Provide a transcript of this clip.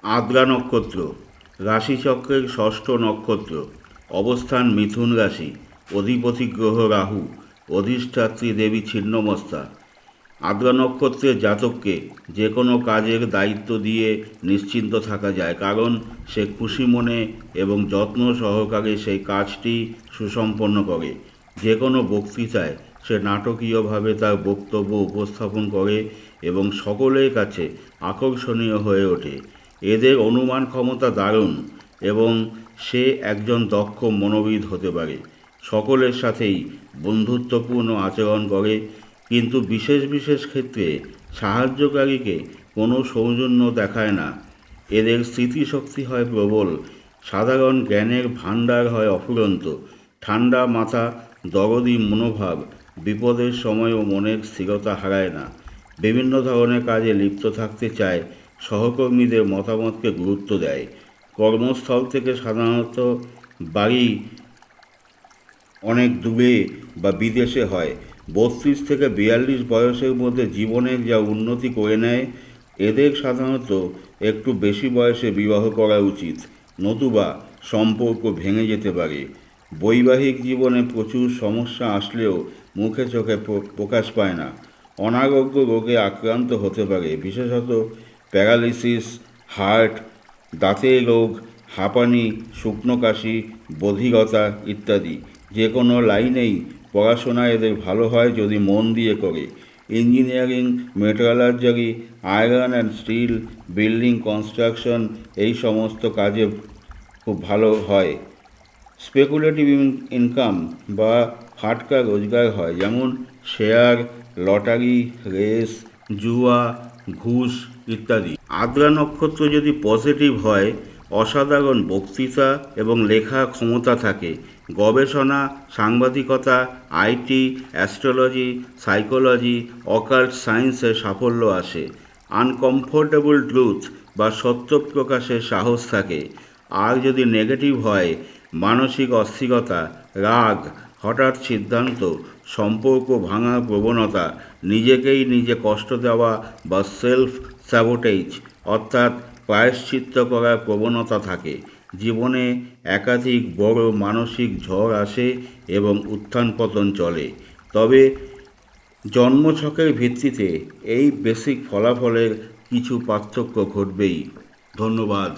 আদ্রা নক্ষত্র রাশিচক্রের ষষ্ঠ নক্ষত্র। অবস্থান মিথুন রাশি। অধিপতি গ্রহ রাহু। অধিষ্ঠাত্রী দেবী ছিন্নমস্তা। আদ্রা নক্ষত্রের জাতককে যে কোনো কাজের দায়িত্ব দিয়ে নিশ্চিন্ত থাকা যায়, কারণ সে খুশি মনে এবং যত্ন সহকারে সেই কাজটি সুসম্পন্ন করে। যে কোনো বক্তৃতায় সে নাটকীয়ভাবে তার বক্তব্য উপস্থাপন করে এবং সকলের কাছে আকর্ষণীয় হয়ে ওঠে। এদের অনুমান ক্ষমতা দারুণ এবং সে একজন দক্ষ মনোবিদ হতে পারে। সকলের সাথেই বন্ধুত্বপূর্ণ আচরণ করে, কিন্তু বিশেষ বিশেষ ক্ষেত্রে সাহায্যকারীকে কোনো সৌজন্য দেখায় না। এদের স্মৃতিশক্তি হয় প্রবল, সাধারণ জ্ঞানের ভাণ্ডার হয় অফুরন্ত। ঠান্ডা মাথা, দরদি মনোভাব, বিপদের সময়ও মনের স্থিরতা হারায় না। বিভিন্ন ধরনের কাজে লিপ্ত থাকতে চায়, সহকর্মীদের মতামতকে গুরুত্ব দেয়। কর্মস্থল থেকে সাধারণত বাড়ি অনেক দূরে বা বিদেশে হয়। 32 থেকে 42 বয়সের মধ্যে জীবনের যা উন্নতি করে নেয়। এদের সাধারণত একটু বেশি বয়সে বিবাহ করা উচিত, নতুবা সম্পর্ক ভেঙে যেতে পারে। বৈবাহিক জীবনে প্রচুর সমস্যা আসলেও মুখে চোখে প্রকাশ পায় না। অনারোগ্য রোগে আক্রান্ত হতে পারে, বিশেষত প্যারালিসিস, হার্ট, দাঁতের রোগ, হাঁপানি, শুকনো কাশি, বধিরতা ইত্যাদি। যে কোনো লাইনেই পড়াশোনা এদের ভালো হয় যদি মন দিয়ে করে। Engineering, metallurgy, iron and steel, building construction, এই সমস্ত কাজে খুব ভালো হয়। স্পেকুলেটিভ ইনকাম বা ফাটকা রোজগার হয়, যেমন শেয়ার, লটারি, রেস, জুয়া, ঘুষ ইত্যাদি। আদ্রা নক্ষত্র যদি পজিটিভ হয়, অসাধারণ বক্তৃতা এবং লেখার ক্ষমতা থাকে। গবেষণা, সাংবাদিকতা, আইটি, অ্যাস্ট্রোলজি, সাইকোলজি, অকাল্ট সায়েন্সে সাফল্য আসে। আনকমফোর্টেবল ট্রুথ বা সত্য প্রকাশের সাহস থাকে। আর যদি নেগেটিভ হয়, মানসিক অস্থিরতা, রাগ, হঠাৎ সিদ্ধান্ত, সম্পর্ক ভাঙার প্রবণতা, নিজেকেই নিজে কষ্ট দেওয়া বা সেলফ স্যাবোটেজ অর্থাৎ প্রায়শ্চিত্ত করার প্রবণতা থাকে। জীবনে একাধিক বড় মানসিক ঝড় আসে এবং উত্থান পতন চলে। তবে জন্মছকের ভিত্তিতে এই বেসিক ফলাফলের কিছু পার্থক্য ঘটবেই। ধন্যবাদ।